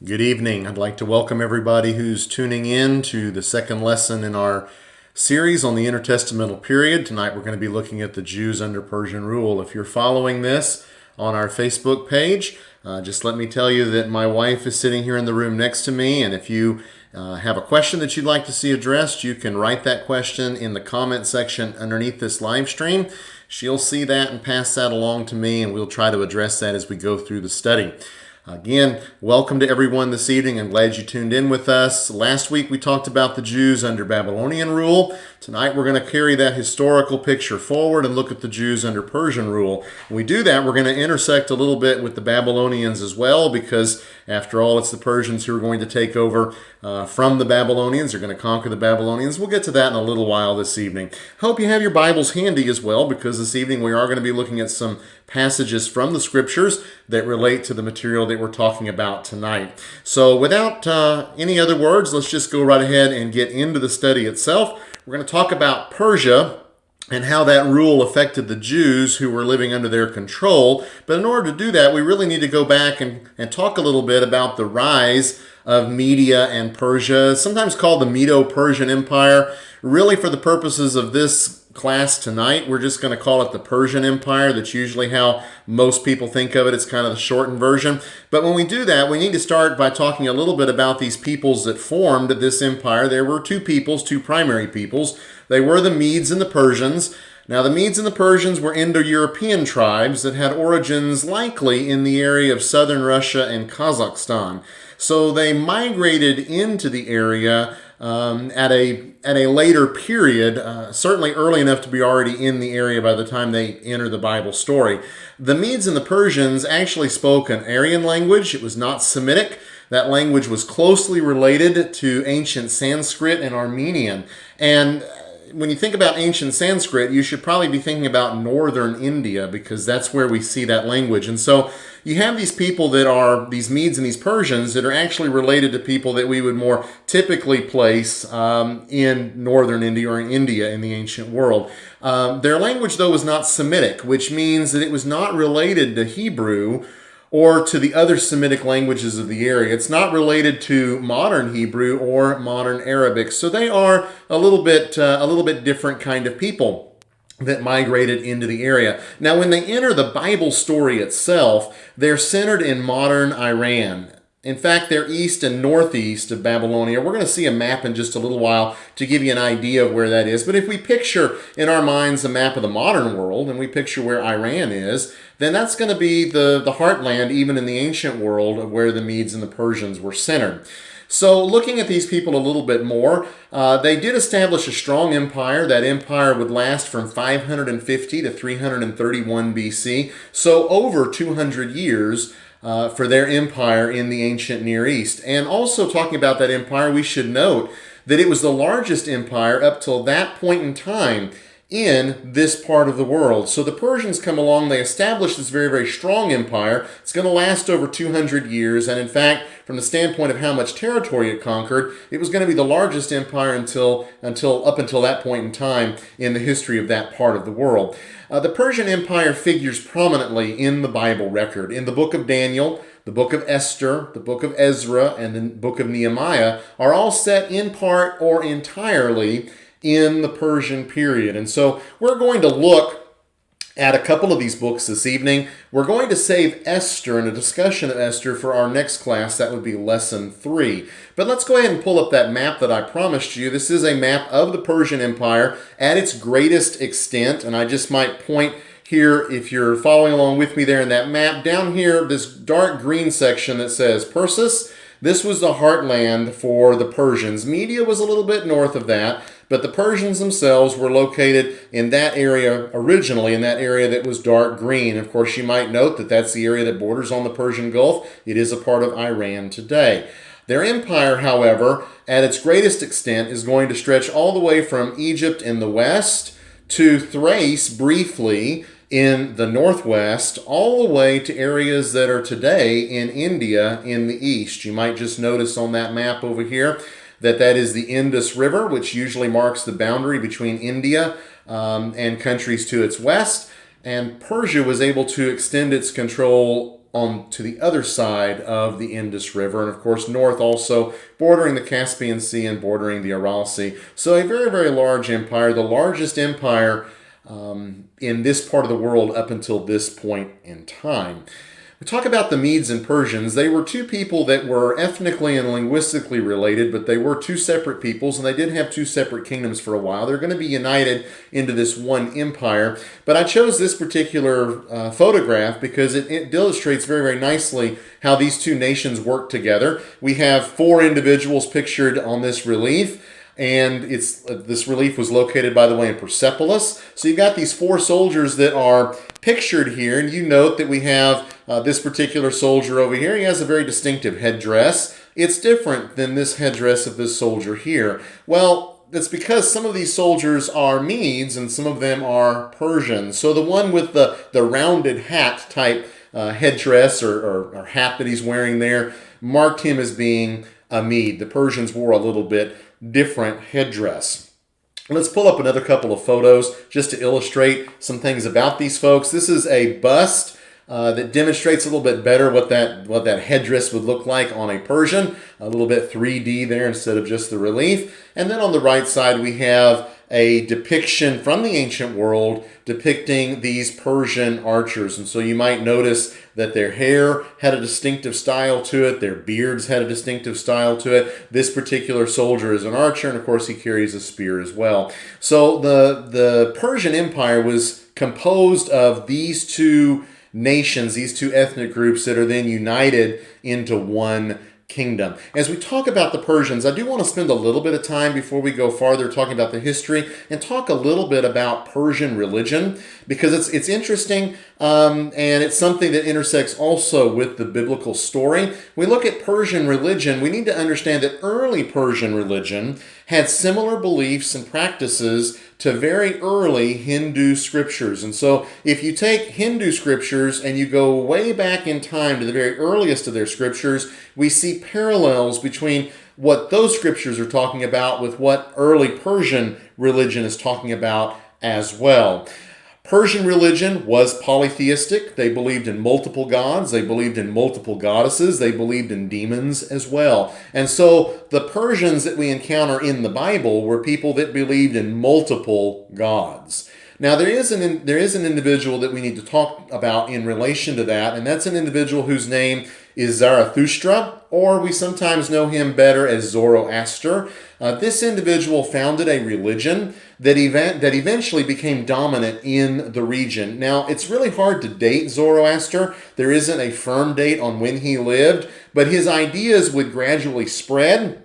Good evening. I'd like to welcome everybody who's tuning in to the second lesson in our series on the Intertestamental Period. Tonight we're going to be looking at the Jews under Persian rule. If you're following this on our Facebook page, just let me tell you that my wife is sitting here in the room next to me, and if you have a question that you'd like to see addressed, you can write that question in the comment section underneath this live stream. She'll see that and pass that along to me, and we'll try to address that as we go through the study. Again, welcome to everyone this evening. I'm glad you tuned in with us. Last week we talked about the Jews under Babylonian rule. Tonight we're going to carry that historical picture forward and look at the Jews under Persian rule. When we do that, we're going to intersect a little bit with the Babylonians as well, because after all, it's the Persians who are going to take over from the Babylonians. They're going to conquer the Babylonians. We'll get to that in a little while this evening. Hope you have your Bibles handy as well, because this evening we are going to be looking at some passages from the scriptures that relate to the material that we're talking about tonight. So without any other words, let's just go right ahead and get into the study itself. We're going to talk about Persia and how that rule affected the Jews who were living under their control. But in order to do that, we really need to go back and talk a little bit about the rise of Media and Persia, sometimes called the Medo-Persian Empire. Really, for the purposes of this class tonight, we're just going to call it the Persian Empire. That's usually how most people think of it. It's kind of the shortened version. But when we do that, we need to start by talking a little bit about these peoples that formed this empire. There were two peoples, two primary peoples. They were the Medes and the Persians. Now, the Medes and the Persians were Indo-European tribes that had origins likely in the area of southern Russia and Kazakhstan. So they migrated into the area at a later period, certainly early enough to be already in the area by the time they enter the Bible story. The Medes and the Persians actually spoke an Aryan language. It was not Semitic. That language was closely related to ancient Sanskrit and Armenian. And when you think about ancient Sanskrit, you should probably be thinking about northern India, because that's where we see that language. And so you have these people that are, these Medes and these Persians, that are actually related to people that we would more typically place in northern India or in India in the ancient world. Their language, though, was not Semitic, which means that it was not related to Hebrew or to the other Semitic languages of the area. It's not related to modern Hebrew or modern Arabic. So they are a little bit different kind of people that migrated into the area. Now, when they enter the Bible story itself, they're centered in modern Iran. In fact, they're east and northeast of Babylonia. We're going to see a map in just a little while to give you an idea of where that is. But if we picture in our minds the map of the modern world, and we picture where Iran is, then that's going to be the heartland, even in the ancient world, of where the Medes and the Persians were centered. So looking at these people a little bit more, they did establish a strong empire. That empire would last from 550 to 331 BC, so over 200 years for their empire in the ancient Near East. And also talking about that empire, we should note that it was the largest empire up till that point in time in this part of the world. So the Persians come along, they establish this very, very strong empire. It's going to last over 200 years, and in fact, from the standpoint of how much territory it conquered, it was going to be the largest empire up until that point in time in the history of that part of the world. The Persian Empire figures prominently in the Bible record. In the book of Daniel, the book of Esther, the book of Ezra, and the book of Nehemiah are all set in part or entirely in the Persian period. And so we're going to look at a couple of these books this evening. We're going to save Esther and a discussion of Esther for our next class. That would be lesson 3. But let's go ahead and pull up that map that I promised you. This is a map of the Persian Empire at its greatest extent. And I just might point here, if you're following along with me there in that map, down here, this dark green section that says Persis. This was the heartland for the Persians. Media was a little bit north of that, but the Persians themselves were located in that area originally, in that area that was dark green. Of course, you might note that that's the area that borders on the Persian Gulf. It is a part of Iran today. Their empire, however, at its greatest extent, is going to stretch all the way from Egypt in the west to Thrace briefly in the northwest, all the way to areas that are today in India in the east. You might just notice on that map over here that is the Indus River, which usually marks the boundary between India and countries to its west. And Persia was able to extend its control on to the other side of the Indus River, and of course north also bordering the Caspian Sea and bordering the Aral Sea. So a very, very large empire, the largest empire in this part of the world up until this point in time. We talk about the Medes and Persians. They were two people that were ethnically and linguistically related, but they were two separate peoples, and they did have two separate kingdoms for a while. They're going to be united into this one empire. But I chose this particular photograph because it illustrates very, very nicely how these two nations work together. We have four individuals pictured on this relief. And this relief was located, by the way, in Persepolis. So you've got these four soldiers that are pictured here, and you note that we have this particular soldier over here. He has a very distinctive headdress. It's different than this headdress of this soldier here. Well, that's because some of these soldiers are Medes and some of them are Persians. So the one with the rounded hat type headdress or hat that he's wearing there marked him as being a Mede. The Persians wore a little bit different headdress. Let's pull up another couple of photos just to illustrate some things about these folks. This is a bust that demonstrates a little bit better what that headdress would look like on a Persian. A little bit 3D there instead of just the relief. And then on the right side we have a depiction from the ancient world depicting these Persian archers. And so you might notice that their hair had a distinctive style to it. Their beards had a distinctive style to it. This particular soldier is an archer, and of course he carries a spear as well. So the Persian Empire was composed of these two nations, these two ethnic groups that are then united into one kingdom. As we talk about the Persians, I do want to spend a little bit of time before we go farther talking about the history and talk a little bit about Persian religion, because it's interesting and it's something that intersects also with the biblical story. We look at Persian religion, we need to understand that early Persian religion had similar beliefs and practices to very early Hindu scriptures. And so if you take Hindu scriptures and you go way back in time to the very earliest of their scriptures, we see parallels between what those scriptures are talking about with what early Persian religion is talking about as well. Persian religion was polytheistic. They believed in multiple gods. They believed in multiple goddesses. They believed in demons as well. And so the Persians that we encounter in the Bible were people that believed in multiple gods. Now, there is an individual that we need to talk about in relation to that, and that's an individual whose name is Zarathustra, or we sometimes know him better as Zoroaster. This individual founded a religion that eventually became dominant in the region. Now, it's really hard to date Zoroaster. There isn't a firm date on when he lived, but his ideas would gradually spread,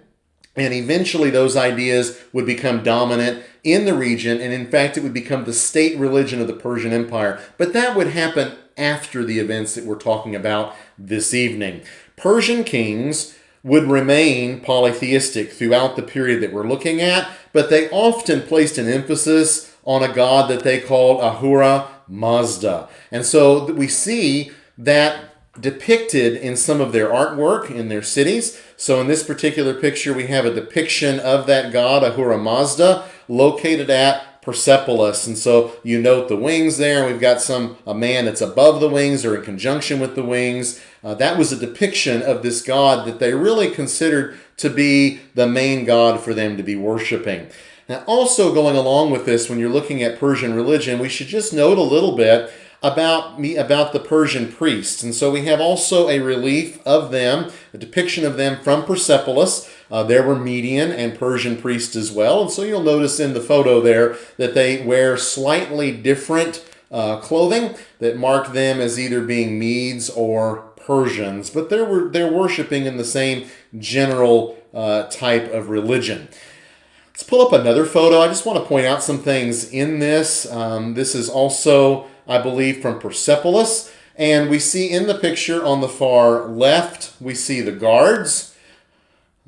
and eventually those ideas would become dominant in the region, and in fact it would become the state religion of the Persian Empire. But that would happen after the events that we're talking about this evening. Persian kings would remain polytheistic throughout the period that we're looking at, but they often placed an emphasis on a god that they called Ahura Mazda. And so we see that depicted in some of their artwork in their cities. So in this particular picture, we have a depiction of that god, Ahura Mazda, located at Persepolis. And so you note the wings there, and we've got a man that's above the wings or in conjunction with the wings. That was a depiction of this god that they really considered to be the main god for them to be worshiping. Now, also going along with this, when you're looking at Persian religion, we should just note a little bit about the Persian priests. And so we have also a relief of them, a depiction of them from Persepolis. There were Median and Persian priests as well. And so you'll notice in the photo there that they wear slightly different clothing that mark them as either being Medes or Persians. But they're worshiping in the same general type of religion. Let's pull up another photo. I just want to point out some things in this. This is also, I believe, from Persepolis. And we see in the picture on the far left, we see the guards.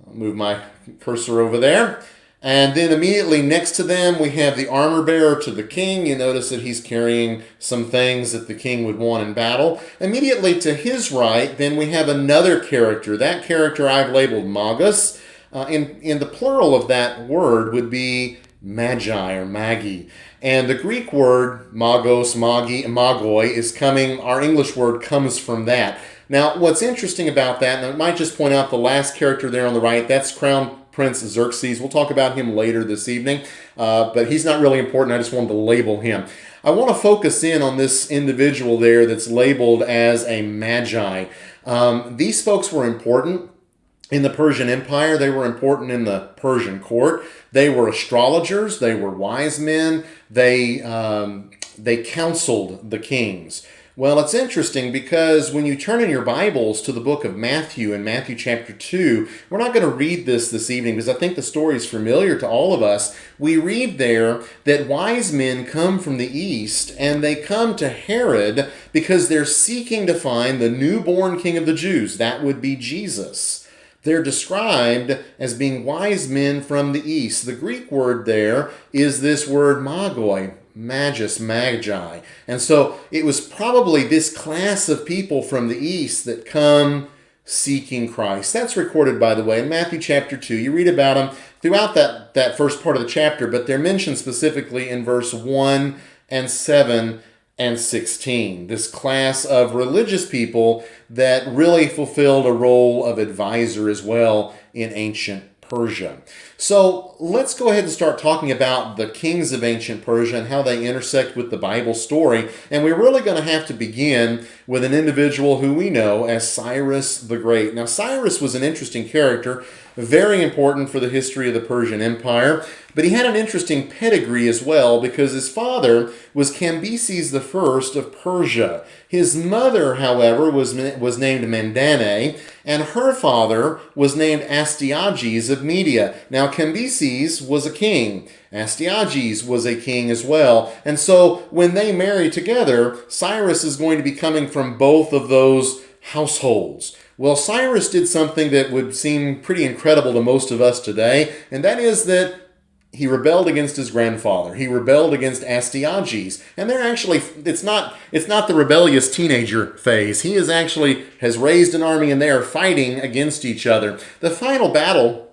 I'll move my cursor over there. And then immediately next to them, we have the armor bearer to the king. You notice that he's carrying some things that the king would want in battle. Immediately to his right, then we have another character. That character I've labeled Magus. In the plural of that word would be magi or magi. And the Greek word magos, magi, magoi is coming, our English word comes from that. Now, what's interesting about that, and I might just point out the last character there on the right, that's Crown Prince Xerxes. We'll talk about him later this evening, but he's not really important. I just wanted to label him. I want to focus in on this individual there that's labeled as a magi. These folks were important in the Persian Empire. They were important in the Persian court. They were astrologers. They were wise men. They counseled the kings. Well, it's interesting because when you turn in your Bibles to the book of Matthew, in Matthew chapter 2, we're not going to read this evening because I think the story is familiar to all of us. We read there that wise men come from the east and they come to Herod because they're seeking to find the newborn king of the Jews. That would be Jesus. They're described as being wise men from the east. The Greek word there is this word magoi, magi. And so it was probably this class of people from the east that come seeking Christ. That's recorded, by the way, in Matthew chapter 2. You read about them throughout that first part of the chapter, but they're mentioned specifically in verse 1 and 7 and 16. This class of religious people that really fulfilled a role of advisor as well in ancient Persia. So let's go ahead and start talking about the kings of ancient Persia and how they intersect with the Bible story. And we're really going to have to begin with an individual who we know as Cyrus the Great. Now, Cyrus was an interesting character, very important for the history of the Persian Empire, but he had an interesting pedigree as well because his father was Cambyses I of Persia. His mother, however, was named Mandane, and her father was named Astyages of Media. Now, Cambyses was a king. Astyages was a king as well. And so when they marry together, Cyrus is going to be coming from both of those households. Well, Cyrus did something that would seem pretty incredible to most of us today, and that is that he rebelled against his grandfather. He rebelled against Astyages. And they're actually, it's not the rebellious teenager phase. He has raised an army and they are fighting against each other. The final battle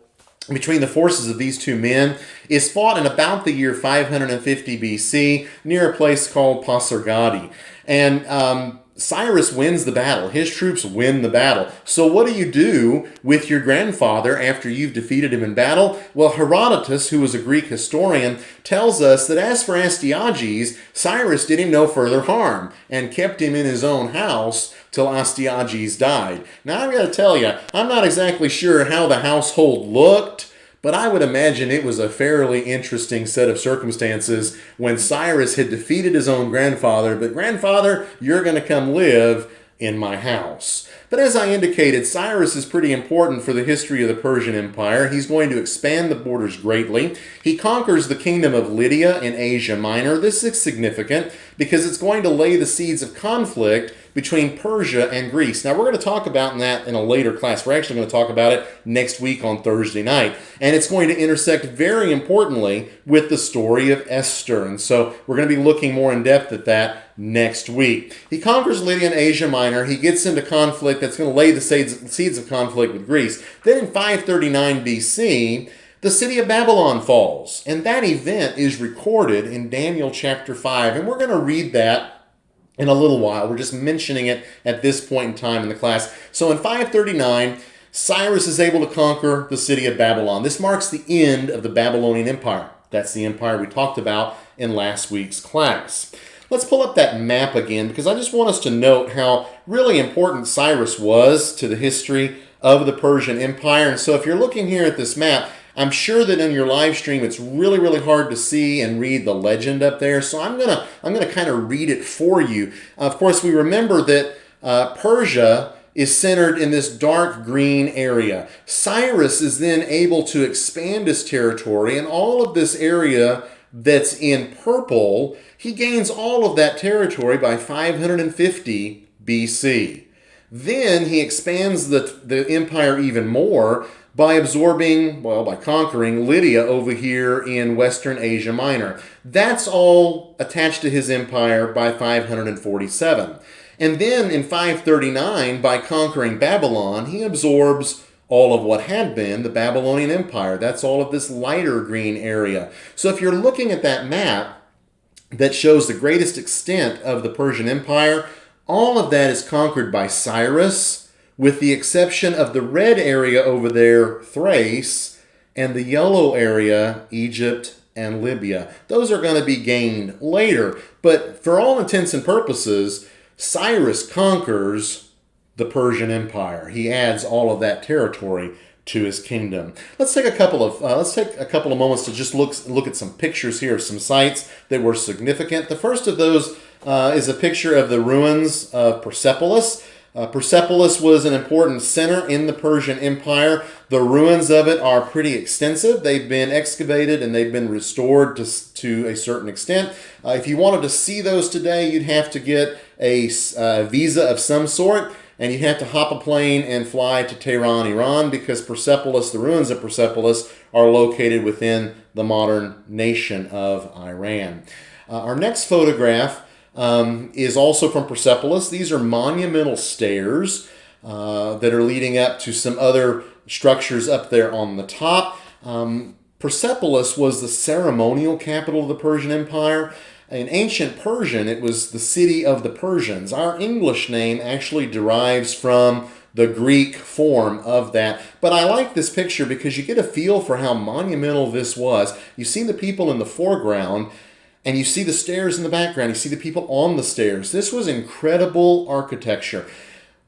between the forces of these two men is fought in about the year 550 BC near a place called Pasargadae. And Cyrus wins the battle. His troops win the battle. So what do you do with your grandfather after you've defeated him in battle? Well, Herodotus, who was a Greek historian, tells us that as for Astyages, Cyrus did him no further harm and kept him in his own house till Astyages died. Now, I've got to tell you, I'm not exactly sure how the household looked, but I would imagine it was a fairly interesting set of circumstances when Cyrus had defeated his own grandfather, but grandfather, you're going to come live in my house. But as I indicated, Cyrus is pretty important for the history of the Persian Empire. He's going to expand the borders greatly. He conquers the kingdom of Lydia in Asia Minor. This is significant because it's going to lay the seeds of conflict between Persia and Greece. Now, we're going to talk about that in a later class. We're actually going to talk about it next week on Thursday night. And it's going to intersect very importantly with the story of Esther. And so we're going to be looking more in depth at that next week. He conquers Lydia and Asia Minor. He gets into conflict that's going to lay the seeds of conflict with Greece. Then in 539 BC, the city of Babylon falls. And that event is recorded in Daniel chapter 5. And we're going to read that in a little while. We're just mentioning it at this point in time in the class. So in 539, Cyrus is able to conquer the city of Babylon. This marks the end of the Babylonian Empire. That's the empire we talked about in last week's class. Let's pull up that map again because I just want us to note how really important Cyrus was to the history of the Persian Empire. And so if you're looking here at this map, I'm sure that in your live stream it's really, really hard to see and read the legend up there. So I'm gonna kind of read it for you. Of course, we remember that Persia is centered in this dark green area. Cyrus is then able to expand his territory, and all of this area that's in purple, he gains all of that territory by 550 BC. Then he expands the empire even more by conquering Lydia over here in Western Asia Minor. That's all attached to his empire by 547. And then in 539, by conquering Babylon, he absorbs all of what had been the Babylonian Empire. That's all of this lighter green area. So if you're looking at that map that shows the greatest extent of the Persian Empire, All of that is conquered by Cyrus, with the exception of the red area over there, Thrace, and the yellow area, Egypt and Libya. Those are going to be gained later. But for all intents and purposes, Cyrus conquers the Persian Empire. He adds all of that territory to his kingdom. Let's take a couple of moments to just look at some pictures here of some sites that were significant. The first of those is a picture of the ruins of Persepolis. Persepolis was an important center in the Persian Empire. The ruins of it are pretty extensive. They've been excavated and they've been restored to a certain extent. If you wanted to see those today, you'd have to get a visa of some sort, and you'd have to hop a plane and fly to Tehran, Iran, because Persepolis, the ruins of Persepolis, are located within the modern nation of Iran. Our next photograph is also from Persepolis. These are monumental stairs that are leading up to some other structures up there on the top. Persepolis was the ceremonial capital of the Persian Empire. In ancient Persian, it was the city of the Persians. Our English name actually derives from the Greek form of that. But I like this picture because you get a feel for how monumental this was. You see the people in the foreground, and you see the stairs in the background. You see the people on the stairs. This was incredible architecture.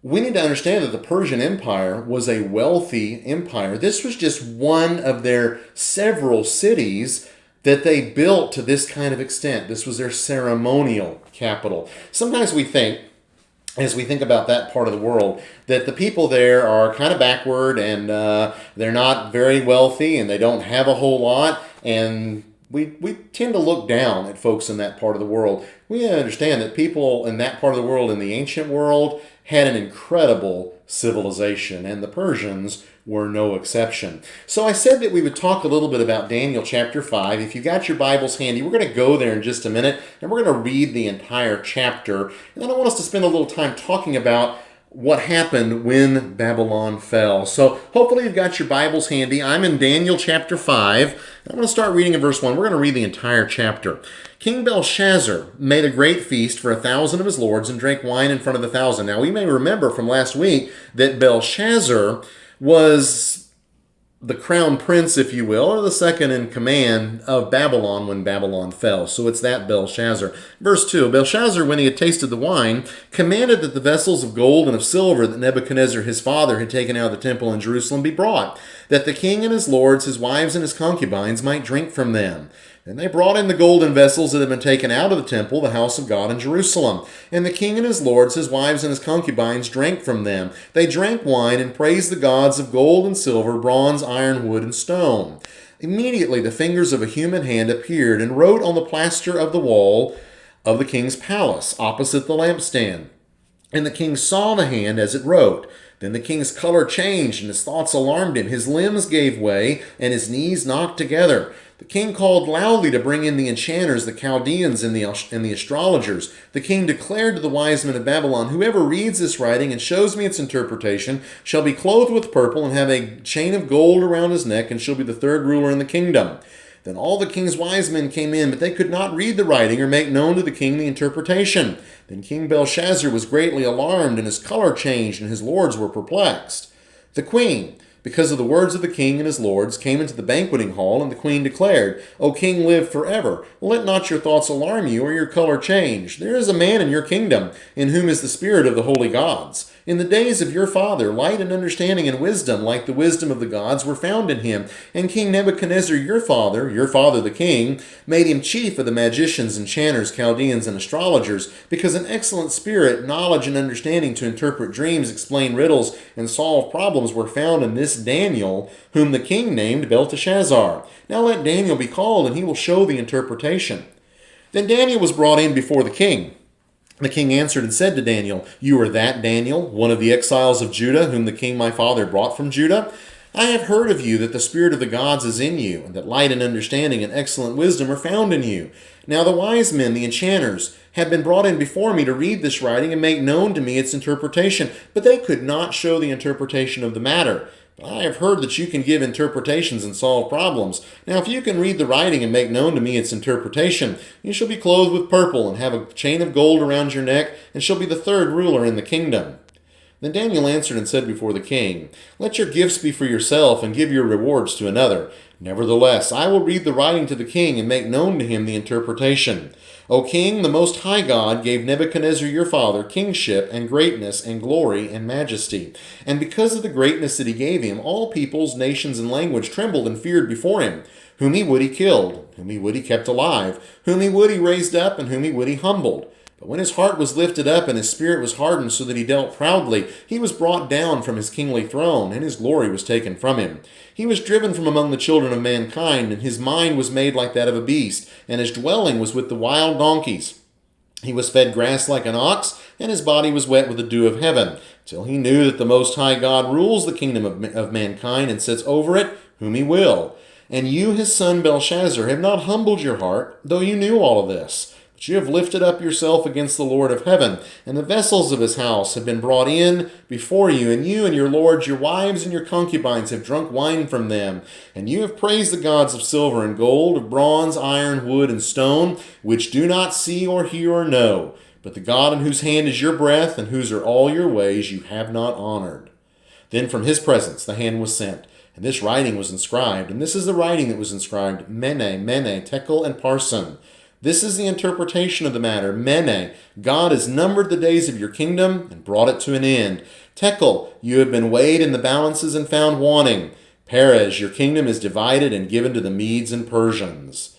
We need to understand that the Persian Empire was a wealthy empire. This was just one of their several cities that they built to this kind of extent. This was their ceremonial capital. Sometimes we think, as we think about that part of the world, that the people there are kind of backward and they're not very wealthy and they don't have a whole lot, and we tend to look down at folks in that part of the world. We understand that people in that part of the world, in the ancient world, had an incredible civilization, and the Persians were no exception. So I said that we would talk a little bit about Daniel chapter 5. If you've got your Bibles handy, we're going to go there in just a minute, and we're going to read the entire chapter. And then I want us to spend a little time talking about what happened when Babylon fell. So hopefully you've got your Bibles handy. I'm in Daniel chapter 5. I'm going to start reading in verse 1. We're going to read the entire chapter. King Belshazzar made a great feast for 1,000 of his lords and drank wine in front of the 1,000. Now we may remember from last week that Belshazzar was the crown prince, if you will, or the second in command of Babylon when Babylon fell. So it's that Belshazzar. Verse 2, Belshazzar, when he had tasted the wine, commanded that the vessels of gold and of silver that Nebuchadnezzar his father had taken out of the temple in Jerusalem be brought, that the king and his lords, his wives and his concubines might drink from them. And they brought in the golden vessels that had been taken out of the temple, the house of God in Jerusalem. And the king and his lords, his wives and his concubines drank from them. They drank wine and praised the gods of gold and silver, bronze, iron, wood, and stone. Immediately the fingers of a human hand appeared and wrote on the plaster of the wall of the king's palace, opposite the lampstand. And the king saw the hand as it wrote. Then the king's color changed, and his thoughts alarmed him. His limbs gave way, and his knees knocked together. The king called loudly to bring in the enchanters, the Chaldeans, and the astrologers. The king declared to the wise men of Babylon, whoever reads this writing and shows me its interpretation shall be clothed with purple and have a chain of gold around his neck, and shall be the third ruler in the kingdom. Then all the king's wise men came in, but they could not read the writing or make known to the king the interpretation. Then King Belshazzar was greatly alarmed, and his color changed, and his lords were perplexed. The queen, because of the words of the king and his lords, came into the banqueting hall, and the queen declared, O king, live forever. Let not your thoughts alarm you, or your color change. There is a man in your kingdom, in whom is the spirit of the holy gods. In the days of your father, light and understanding and wisdom, like the wisdom of the gods, were found in him. And King Nebuchadnezzar, your father the king, made him chief of the magicians, enchanters, Chaldeans, and astrologers, because an excellent spirit, knowledge, and understanding to interpret dreams, explain riddles, and solve problems were found in this Daniel, whom the king named Belteshazzar. Now let Daniel be called, and he will show the interpretation. Then Daniel was brought in before the king. The king answered and said to Daniel, You are that Daniel, one of the exiles of Judah, whom the king my father brought from Judah? I have heard of you that the spirit of the gods is in you, and that light and understanding and excellent wisdom are found in you. Now the wise men, the enchanters, have been brought in before me to read this writing and make known to me its interpretation, but they could not show the interpretation of the matter. But I have heard that you can give interpretations and solve problems. Now if you can read the writing and make known to me its interpretation, you shall be clothed with purple and have a chain of gold around your neck, and shall be the third ruler in the kingdom. Then Daniel answered and said before the king, Let your gifts be for yourself, and give your rewards to another. Nevertheless, I will read the writing to the king, and make known to him the interpretation. O king, the Most High God gave Nebuchadnezzar your father kingship, and greatness, and glory, and majesty. And because of the greatness that he gave him, all peoples, nations, and language trembled and feared before him. Whom he would he killed, whom he would he kept alive, whom he would he raised up, and whom he would he humbled. But when his heart was lifted up and his spirit was hardened so that he dealt proudly, he was brought down from his kingly throne, and his glory was taken from him. He was driven from among the children of mankind, and his mind was made like that of a beast, and his dwelling was with the wild donkeys. He was fed grass like an ox, and his body was wet with the dew of heaven, till he knew that the Most High God rules the kingdom of mankind and sets over it whom he will. And you, his son Belshazzar, have not humbled your heart, though you knew all of this. You have lifted up yourself against the Lord of heaven, and the vessels of his house have been brought in before you, and you and your lords, your wives, and your concubines have drunk wine from them. And you have praised the gods of silver and gold, of bronze, iron, wood, and stone, which do not see or hear or know. But the God in whose hand is your breath, and whose are all your ways, you have not honored. Then from his presence the hand was sent, and this writing was inscribed. And this is the writing that was inscribed, Mene, Mene, Tekel, and Parsin. This is the interpretation of the matter. Mene, God has numbered the days of your kingdom and brought it to an end. Tekel, you have been weighed in the balances and found wanting. Peres, your kingdom is divided and given to the Medes and Persians.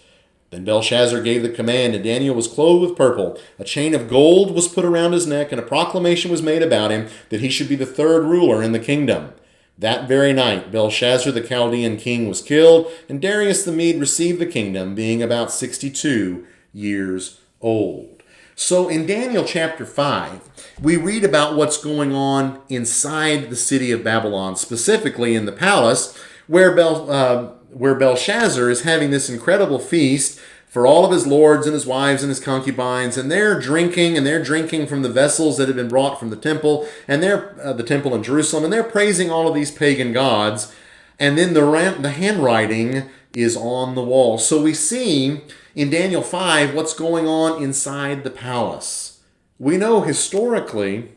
Then Belshazzar gave the command, and Daniel was clothed with purple. A chain of gold was put around his neck, and a proclamation was made about him that he should be the third ruler in the kingdom. That very night, Belshazzar the Chaldean king was killed, and Darius the Mede received the kingdom, being about 62 years old. So in Daniel chapter 5, we read about what's going on inside the city of Babylon, specifically in the palace, where Belshazzar is having this incredible feast for all of his lords and his wives and his concubines, and they're drinking from the vessels that have been brought from the temple, and they're the temple in Jerusalem, and they're praising all of these pagan gods. And then the handwriting is on the wall. So we see in Daniel 5 what's going on inside the palace. We know historically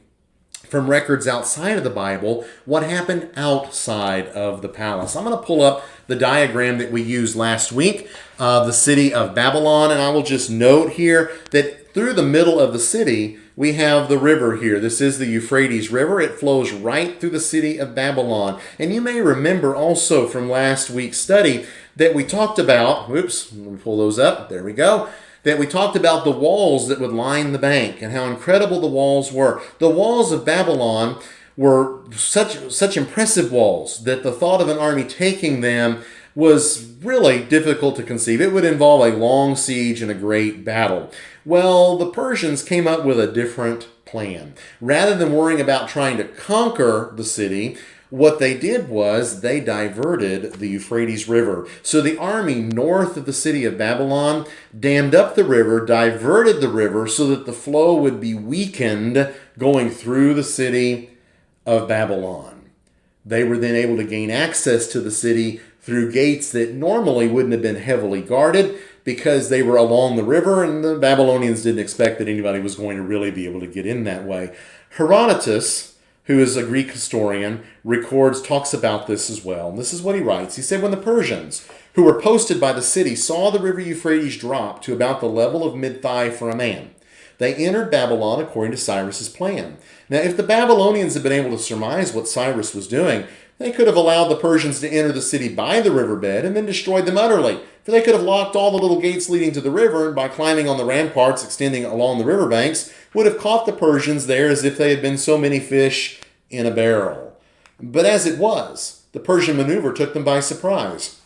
from records outside of the Bible what happened outside of the palace. I'm going to pull up the diagram that we used last week of the city of Babylon, and I will just note here that through the middle of the city we have the river here. This is the Euphrates River. It flows right through the city of Babylon. And you may remember also from last week's study that we talked about, let me pull those up, there we go, that we talked about the walls that would line the bank and how incredible the walls were. The walls of Babylon were such impressive walls that the thought of an army taking them was really difficult to conceive. It would involve a long siege and a great battle. Well, the Persians came up with a different plan. Rather than worrying about trying to conquer the city, what they did was they diverted the Euphrates River. So the army north of the city of Babylon dammed up the river, diverted the river so that the flow would be weakened going through the city of Babylon. They were then able to gain access to the city through gates that normally wouldn't have been heavily guarded because they were along the river, and the Babylonians didn't expect that anybody was going to really be able to get in that way. Herodotus, who is a Greek historian, talks about this as well. And this is what he writes. He said, when the Persians, who were posted by the city, saw the river Euphrates drop to about the level of mid-thigh for a man, they entered Babylon according to Cyrus's plan. Now, if the Babylonians had been able to surmise what Cyrus was doing, they could have allowed the Persians to enter the city by the riverbed and then destroyed them utterly. For they could have locked all the little gates leading to the river, and by climbing on the ramparts extending along the riverbanks, would have caught the Persians there as if they had been so many fish in a barrel. But as it was, the Persian maneuver took them by surprise.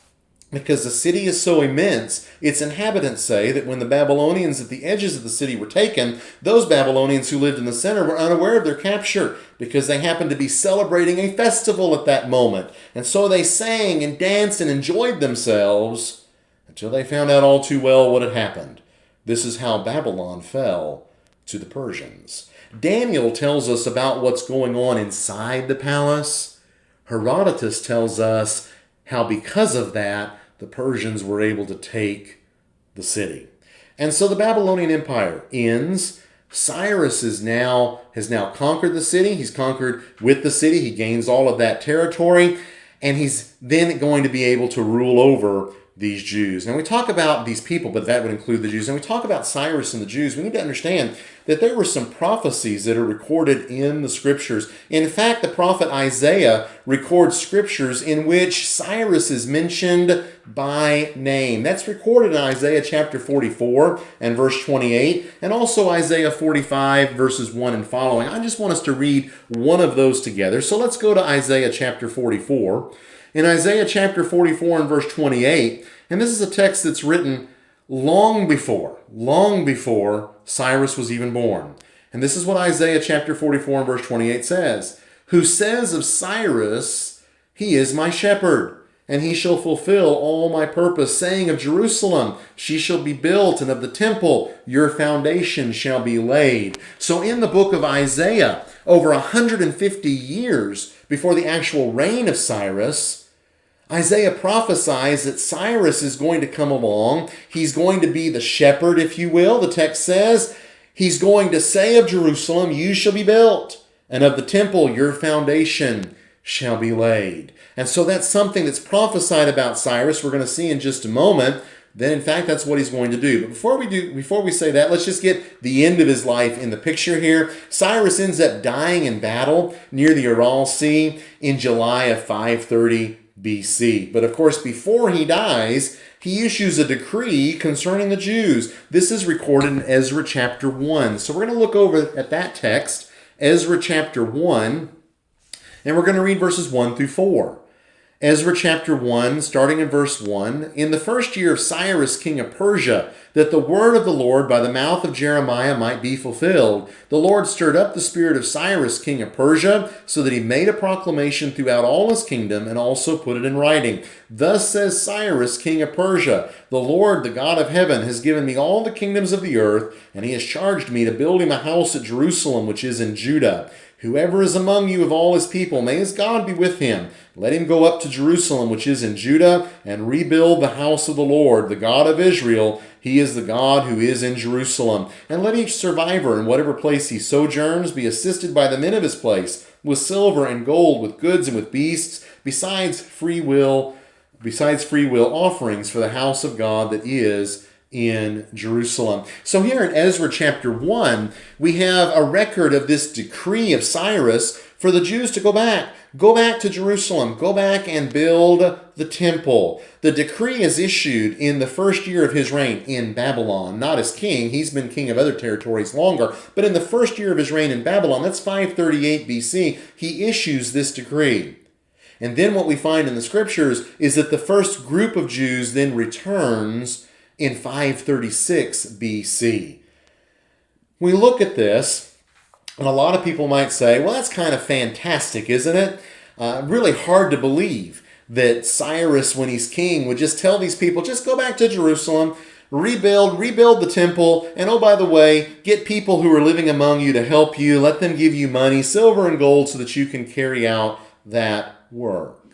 because the city is so immense, its inhabitants say that when the Babylonians at the edges of the city were taken, those Babylonians who lived in the center were unaware of their capture because they happened to be celebrating a festival at that moment. And so they sang and danced and enjoyed themselves until they found out all too well what had happened. This is how Babylon fell to the Persians. Daniel tells us about what's going on inside the palace. Herodotus tells us how because of that, the Persians were able to take the city. And so the Babylonian Empire ends. Cyrus has now conquered the city. He's conquered with the city. He gains all of that territory. And he's then going to be able to rule over these Jews. Now we talk about these people, but that would include the Jews. And we talk about Cyrus and the Jews. We need to understand that there were some prophecies that are recorded in the scriptures. In fact, the prophet Isaiah records scriptures in which Cyrus is mentioned by name. That's recorded in Isaiah chapter 44 and verse 28, and also Isaiah 45 verses 1 and following. I just want us to read one of those together. So let's go to Isaiah chapter 44. In Isaiah chapter 44 and verse 28, and this is a text that's written long before Cyrus was even born. And this is what Isaiah chapter 44 and verse 28 says. Who says of Cyrus, he is my shepherd, and he shall fulfill all my purpose, saying of Jerusalem, she shall be built, and of the temple, your foundation shall be laid. So in the book of Isaiah, over 150 years before the actual reign of Cyrus, Isaiah prophesies that Cyrus is going to come along. He's going to be the shepherd, if you will. The text says, he's going to say of Jerusalem, you shall be built, and of the temple, your foundation shall be laid. And so that's something that's prophesied about Cyrus. We're going to see in just a moment. Then, in fact, that's what he's going to do. But before we say that, let's just get the end of his life in the picture here. Cyrus ends up dying in battle near the Aral Sea in July of 530 BC. But of course, before he dies, he issues a decree concerning the Jews. This is recorded in Ezra chapter 1. So we're going to look over at that text, Ezra chapter 1, and we're going to read verses 1 through 4. Ezra chapter 1, starting in verse 1, in the first year of Cyrus, king of Persia, that the word of the Lord by the mouth of Jeremiah might be fulfilled, the Lord stirred up the spirit of Cyrus, king of Persia, so that he made a proclamation throughout all his kingdom and also put it in writing. Thus says Cyrus, king of Persia, the Lord, the God of heaven, has given me all the kingdoms of the earth, and he has charged me to build him a house at Jerusalem, which is in Judah. Whoever is among you of all his people, may his God be with him. Let him go up to Jerusalem, which is in Judah, and rebuild the house of the Lord, the God of Israel. He is the God who is in Jerusalem. And let each survivor in whatever place he sojourns be assisted by the men of his place, with silver and gold, with goods and with beasts, besides free will offerings for the house of God that is in Jerusalem. So here in Ezra chapter 1, we have a record of this decree of Cyrus for the Jews to go back to Jerusalem, go back and build the temple. The decree is issued in the first year of his reign in Babylon, not as king. He's been king of other territories longer, but in the first year of his reign in Babylon, that's 538 BC, he issues this decree. And then what we find in the scriptures is that the first group of Jews then returns in 536 BC. We look at this, and a lot of people might say, well, that's kind of fantastic, isn't it? Really hard to believe that Cyrus, when he's king, would just tell these people, just go back to Jerusalem, rebuild the temple, and oh, by the way, get people who are living among you to help you, let them give you money, silver and gold, so that you can carry out that work.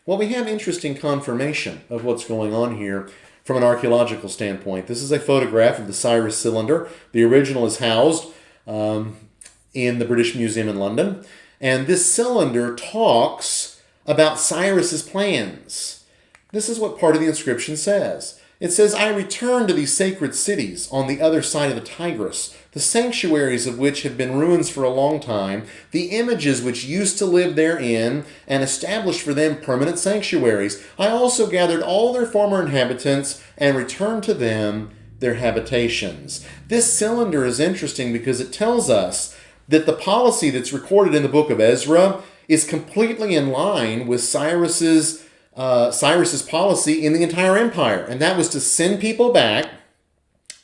Well, we have interesting confirmation of what's going on here from an archaeological standpoint. This is a photograph of the Cyrus cylinder. The original is housed in the British Museum in London. And this cylinder talks about Cyrus's plans. This is what part of the inscription says. It says, I return to these sacred cities on the other side of the Tigris, the sanctuaries of which have been ruins for a long time, the images which used to live therein, and established for them permanent sanctuaries. I also gathered all their former inhabitants and returned to them their habitations. This cylinder is interesting because it tells us that the policy that's recorded in the book of Ezra is completely in line with Cyrus's Cyrus's policy in the entire empire, and that was to send people back.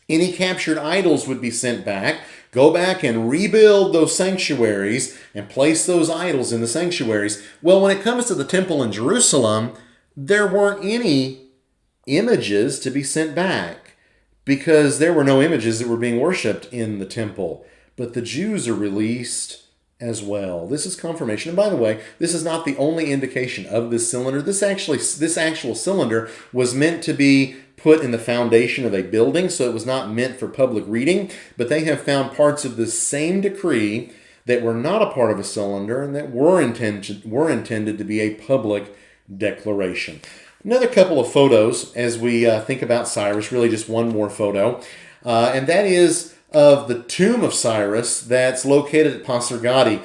Any captured idols would be sent back. Go back and rebuild those sanctuaries and place those idols in the sanctuaries. Well, when it comes to the temple in Jerusalem, there weren't any images to be sent back because there were no images that were being worshipped in the temple. But the Jews are released as well. This is confirmation. And by the way, this is not the only indication of this cylinder. This actual cylinder was meant to be put in the foundation of a building, so it was not meant for public reading, but they have found parts of this same decree that were not a part of a cylinder and that were intended to be a public declaration. Another couple of photos as we think about Cyrus, really just one more photo, and that is of the tomb of Cyrus that's located at Pasargadae.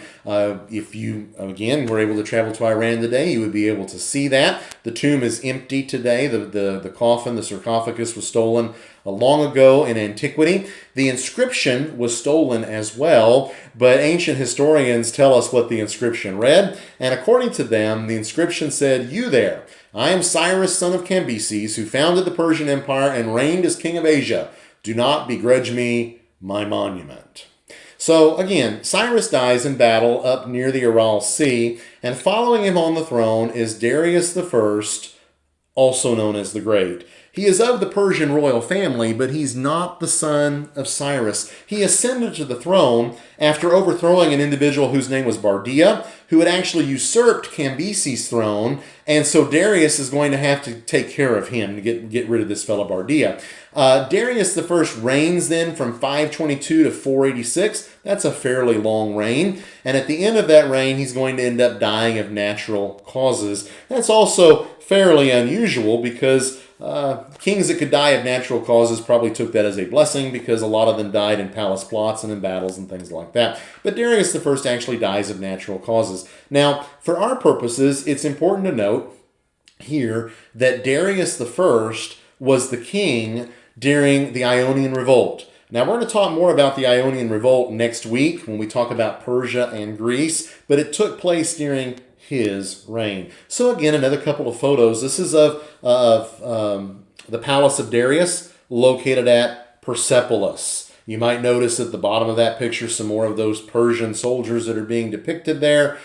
If you, again, were able to travel to Iran today, you would be able to see that. The tomb is empty today. The coffin, the sarcophagus, was stolen long ago in antiquity. The inscription was stolen as well, but ancient historians tell us what the inscription read, and according to them, the inscription said, "You there, I am Cyrus, son of Cambyses, who founded the Persian Empire and reigned as king of Asia. Do not begrudge me my monument." So again, Cyrus dies in battle up near the Aral Sea, and following him on the throne is Darius the First, also known as the Great. He is of the Persian royal family, but he's not the son of Cyrus. He ascended to the throne after overthrowing an individual whose name was Bardia, who had actually usurped Cambyses' throne, and so Darius is going to have to take care of him to get rid of this fellow Bardia. Darius the First reigns then from 522 to 486. That's a fairly long reign, and at the end of that reign, he's going to end up dying of natural causes. That's also fairly unusual because kings that could die of natural causes probably took that as a blessing because a lot of them died in palace plots and in battles and things like that. But Darius the First actually dies of natural causes. Now, for our purposes, it's important to note here that Darius the First was the king during the Ionian Revolt. Now, we're going to talk more about the Ionian Revolt next week when we talk about Persia and Greece, but it took place during his reign. So again, another couple of photos. This is of the palace of Darius located at Persepolis. You might notice at the bottom of that picture some more of those Persian soldiers that are being depicted there.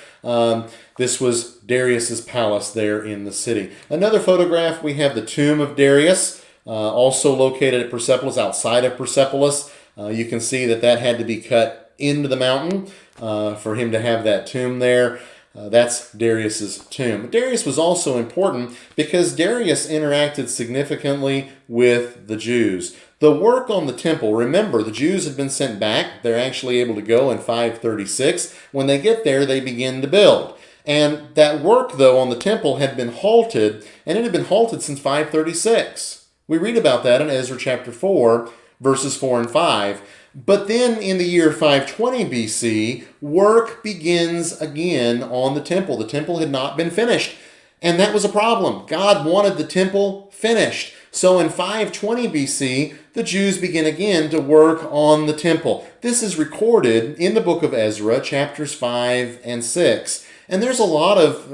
This was Darius's palace there in the city. Another photograph, we have the tomb of Darius, also located at Persepolis, outside of Persepolis. You can see that had to be cut into the mountain for him to have that tomb there. That's Darius's tomb. Darius was also important because Darius interacted significantly with the Jews. The work on the temple, remember, the Jews had been sent back. They're actually able to go in 536. When they get there, they begin to build. And that work, though, on the temple had been halted, and it had been halted since 536. We read about that in Ezra chapter 4, verses 4 and 5. But then in the year 520 BC, work begins again on the temple. The temple had not been finished, and that was a problem. God wanted the temple finished. So in 520 BC, the Jews begin again to work on the temple. This is recorded in the book of Ezra, chapters 5 and 6. And there's a lot of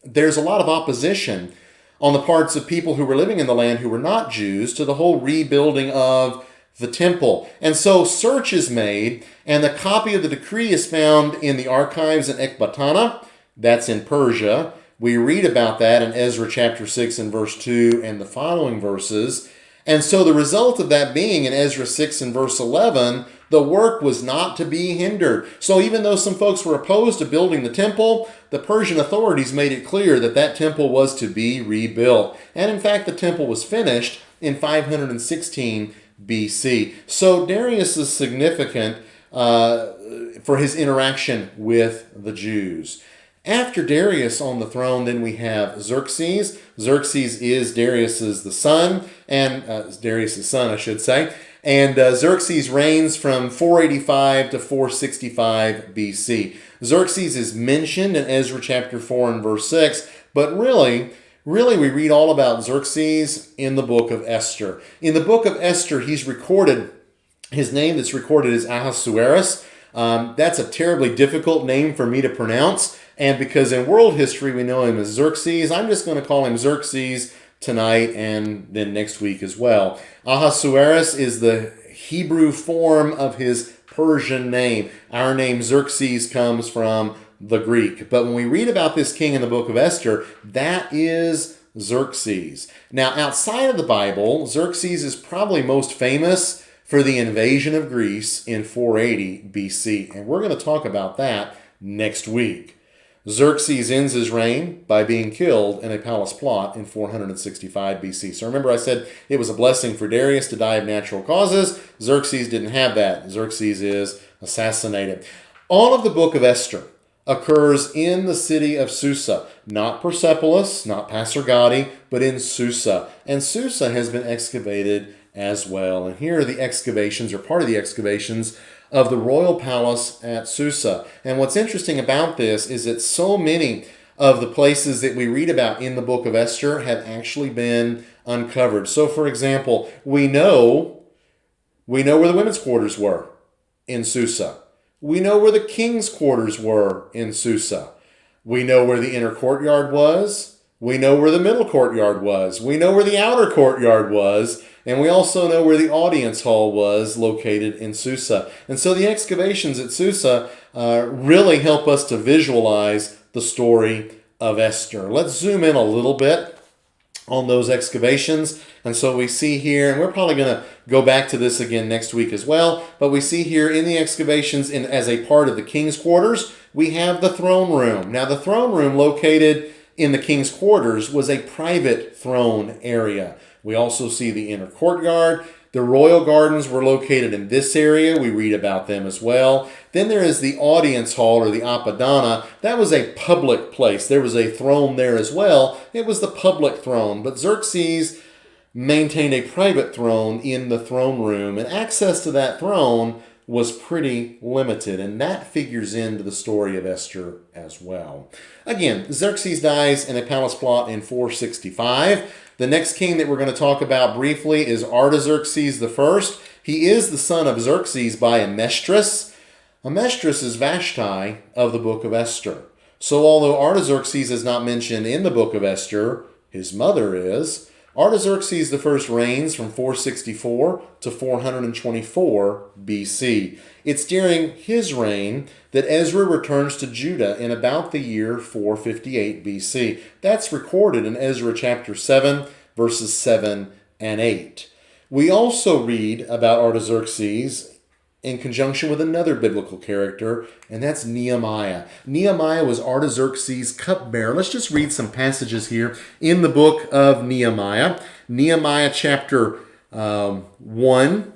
opposition on the parts of people who were living in the land who were not Jews to the whole rebuilding of the temple. And so search is made, and the copy of the decree is found in the archives in Ecbatana. That's in Persia. We read about that in Ezra chapter 6 and verse 2 and the following verses. And so the result of that being in Ezra 6 and verse 11, the work was not to be hindered. So even though some folks were opposed to building the temple, the Persian authorities made it clear that that temple was to be rebuilt. And in fact, the temple was finished in 516 BC. So Darius is significant for his interaction with the Jews. After Darius on the throne, then we have Xerxes. Xerxes is Darius's son, I should say. And Xerxes reigns from 485 to 465 BC. Xerxes is mentioned in Ezra chapter 4 and verse 6, but really we read all about Xerxes in the book of Esther. In the book of Esther, he's recorded, his name that's recorded is Ahasuerus. That's a terribly difficult name for me to pronounce. And because in world history we know him as Xerxes, I'm just going to call him Xerxes tonight and then next week as well. Ahasuerus is the Hebrew form of his Persian name. Our name Xerxes comes from the Greek. But when we read about this king in the book of Esther, that is Xerxes. Now, outside of the Bible, Xerxes is probably most famous for the invasion of Greece in 480 BC. And we're going to talk about that next week. Xerxes ends his reign by being killed in a palace plot in 465 BC. So remember I said it was a blessing for Darius to die of natural causes. Xerxes didn't have that. Xerxes is assassinated. All of the book of Esther occurs in the city of Susa, not Persepolis, not Pasargadae, but in Susa. And Susa has been excavated as well. And here are the excavations, or part of the excavations, of the royal palace at Susa. And what's interesting about this is that so many of the places that we read about in the book of Esther have actually been uncovered. So, for example, we know where the women's quarters were in Susa. We know where the king's quarters were in Susa. We know where the inner courtyard was. We know where the middle courtyard was. We know where the outer courtyard was. And we also know where the audience hall was located in Susa. And so the excavations at Susa really help us to visualize the story of Esther. Let's zoom in a little bit on those excavations. And so we see here, and we're probably going to go back to this again next week as well, but we see here in the excavations as a part of the king's quarters, we have the throne room. Now the throne room located in the king's quarters was a private throne area. We also see the inner courtyard. The royal gardens were located in this area. We read about them as well. Then there is the audience hall, or the Apadana. That was a public place. There was a throne there as well. It was the public throne. But Xerxes maintained a private throne in the throne room, and access to that throne was pretty limited, and that figures into the story of Esther as well. Again, Xerxes dies in a palace plot in 465. The next king that we're going to talk about briefly is Artaxerxes I. He is the son of Xerxes by Amestris. Amestris is Vashti of the book of Esther. So although Artaxerxes is not mentioned in the book of Esther, his mother is. Artaxerxes I reigns from 464 to 424 BC. It's during his reign that Ezra returns to Judah in about the year 458 BC. That's recorded in Ezra chapter 7, verses 7 and 8. We also read about Artaxerxes in conjunction with another biblical character, and that's Nehemiah. Nehemiah was Artaxerxes' cupbearer. Let's just read some passages here in the book of Nehemiah. Nehemiah chapter 1,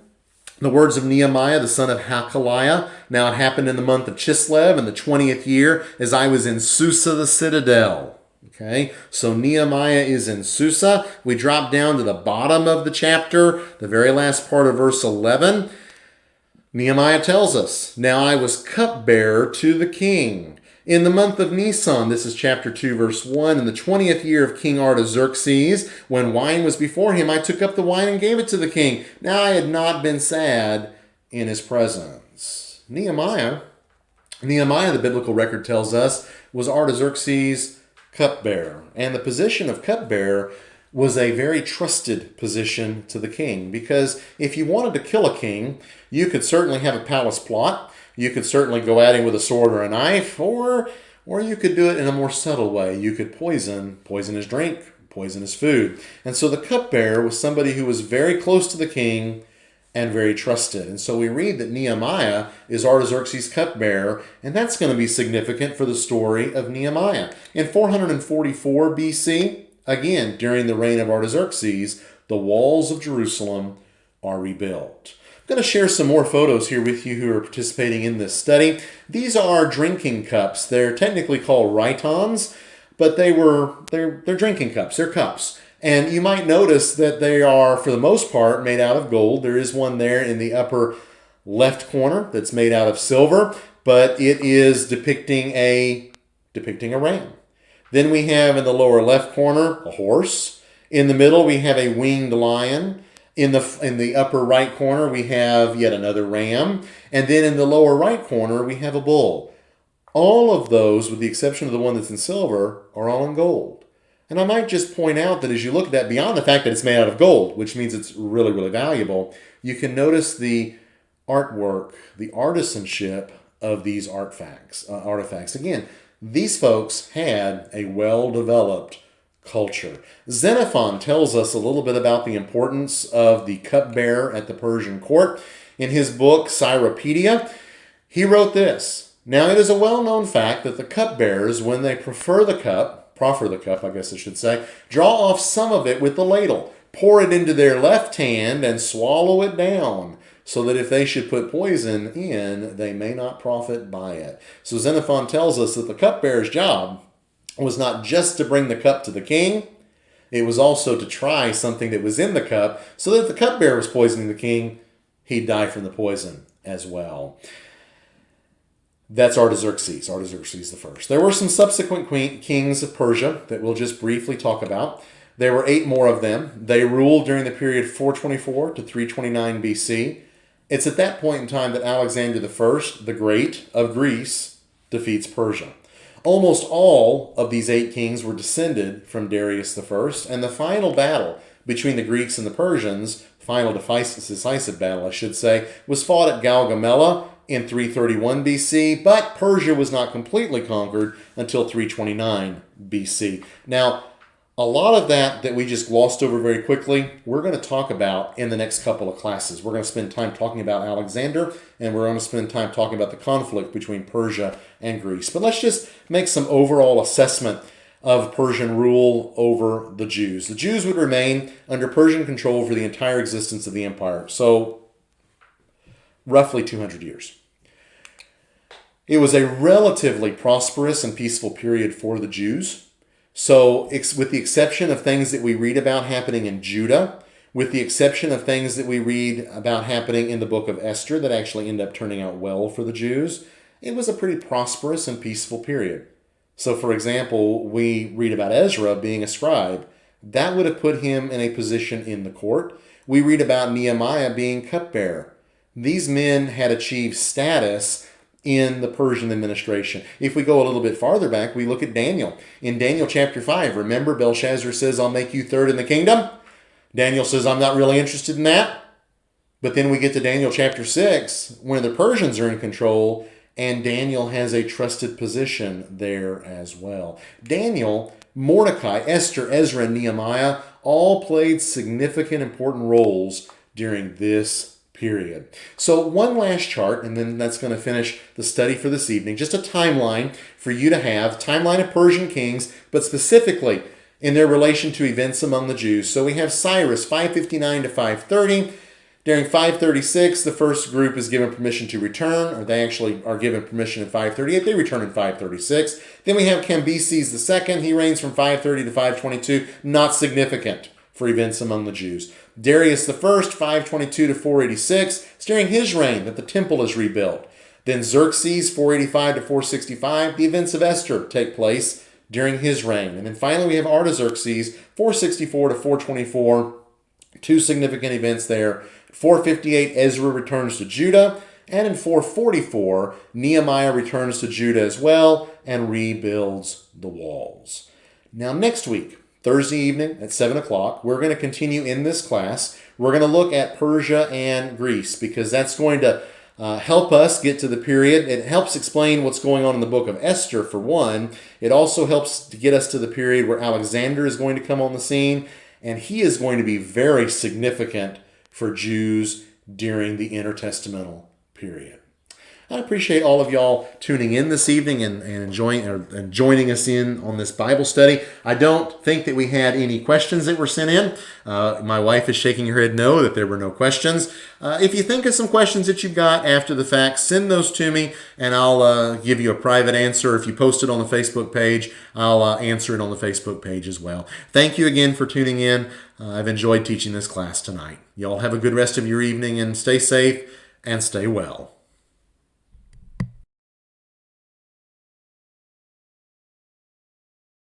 the words of Nehemiah, the son of Hakaliah. Now it happened in the month of Chislev in the 20th year, as I was in Susa the citadel. Okay, so Nehemiah is in Susa. We drop down to the bottom of the chapter, the very last part of verse 11. Nehemiah tells us, "Now I was cupbearer to the king. In the month of Nisan," this is chapter 2, verse 1, "in the 20th year of King Artaxerxes, when wine was before him, I took up the wine and gave it to the king. Now I had not been sad in his presence." Nehemiah, the biblical record tells us, was Artaxerxes' cupbearer. And the position of cupbearer was a very trusted position to the king, because if you wanted to kill a king, you could certainly have a palace plot. You could certainly go at him with a sword or a knife, or you could do it in a more subtle way. You could poison his drink, poison his food. And so the cupbearer was somebody who was very close to the king and very trusted. And so we read that Nehemiah is Artaxerxes' cupbearer, and that's going to be significant for the story of Nehemiah. In 444 BC, again, during the reign of Artaxerxes, the walls of Jerusalem are rebuilt. I'm going to share some more photos here with you who are participating in this study. These are drinking cups. They're technically called rhytons, but they're drinking cups. They're cups. And you might notice that they are, for the most part, made out of gold. There is one there in the upper left corner that's made out of silver, but it is depicting a ram. Then we have in the lower left corner a horse. In the middle we have a winged lion. In the upper right corner we have yet another ram. And then in the lower right corner we have a bull. All of those, with the exception of the one that's in silver, are all in gold. And I might just point out that as you look at that, beyond the fact that it's made out of gold, which means it's really, really valuable, you can notice the artwork, the artisanship of these artifacts. Again, these folks had a well-developed culture. Xenophon tells us a little bit about the importance of the cupbearer at the Persian court. In his book, Cyropedia, he wrote this: "Now it is a well-known fact that the cupbearers, when they proffer the cup, I guess I should say, draw off some of it with the ladle, pour it into their left hand, and swallow it down, so that if they should put poison in, they may not profit by it." So Xenophon tells us that the cupbearer's job was not just to bring the cup to the king, it was also to try something that was in the cup, so that if the cupbearer was poisoning the king, he'd die from the poison as well. That's Artaxerxes the first. There were some subsequent kings of Persia that we'll just briefly talk about. There were 8 more of them. They ruled during the period 424 to 329 BC. It's at that point in time that Alexander I, the Great of Greece, defeats Persia. Almost all of these 8 kings were descended from Darius I, and the final battle between the Greeks and the Persians, final decisive battle, I should say, was fought at Gaugamela in 331 BC, but Persia was not completely conquered until 329 BC. Now, a lot of that we just glossed over very quickly, we're going to talk about in the next couple of classes. We're going to spend time talking about Alexander, and we're going to spend time talking about the conflict between Persia and Greece. But let's just make some overall assessment of Persian rule over the Jews. The Jews would remain under Persian control for the entire existence of the empire, so roughly 200 years. It was a relatively prosperous and peaceful period for the Jews. So, with the exception of things that we read about happening in Judah, with the exception of things that we read about happening in the book of Esther that actually end up turning out well for the Jews, it was a pretty prosperous and peaceful period. So, for example, we read about Ezra being a scribe. That would have put him in a position in the court. We read about Nehemiah being cupbearer. These men had achieved status in the Persian administration. If we go a little bit farther back, we look at Daniel. In Daniel chapter 5, remember Belshazzar says, "I'll make you third in the kingdom." Daniel says, "I'm not really interested in that." But then we get to Daniel chapter 6, when the Persians are in control, and Daniel has a trusted position there as well. Daniel, Mordecai, Esther, Ezra, and Nehemiah all played significant, important roles during this period. So one last chart, and then that's going to finish the study for this evening. Just a timeline for you to have, timeline of Persian kings, but specifically in their relation to events among the Jews. So we have Cyrus, 559 to 530. During 536, the first group is given permission to return, or they actually are given permission in 538. They return in 536. Then we have Cambyses II. He reigns from 530 to 522. Not significant for events among the Jews. Darius I, 522 to 486. It's during his reign that the temple is rebuilt. Then Xerxes, 485 to 465. The events of Esther take place during his reign. And then finally we have Artaxerxes, 464 to 424. 2 significant events there. 458, Ezra returns to Judah. And in 444, Nehemiah returns to Judah as well and rebuilds the walls. Now next week, Thursday evening at 7 o'clock, we're going to continue in this class. We're going to look at Persia and Greece because that's going to help us get to the period. It helps explain what's going on in the book of Esther, for one. It also helps to get us to the period where Alexander is going to come on the scene, and he is going to be very significant for Jews during the intertestamental period. I appreciate all of y'all tuning in this evening and joining us in on this Bible study. I don't think that we had any questions that were sent in. My wife is shaking her head no, that there were no questions. If you think of some questions that you've got after the fact, send those to me and I'll give you a private answer. If you post it on the Facebook page, I'll answer it on the Facebook page as well. Thank you again for tuning in. I've enjoyed teaching this class tonight. Y'all have a good rest of your evening and stay safe and stay well.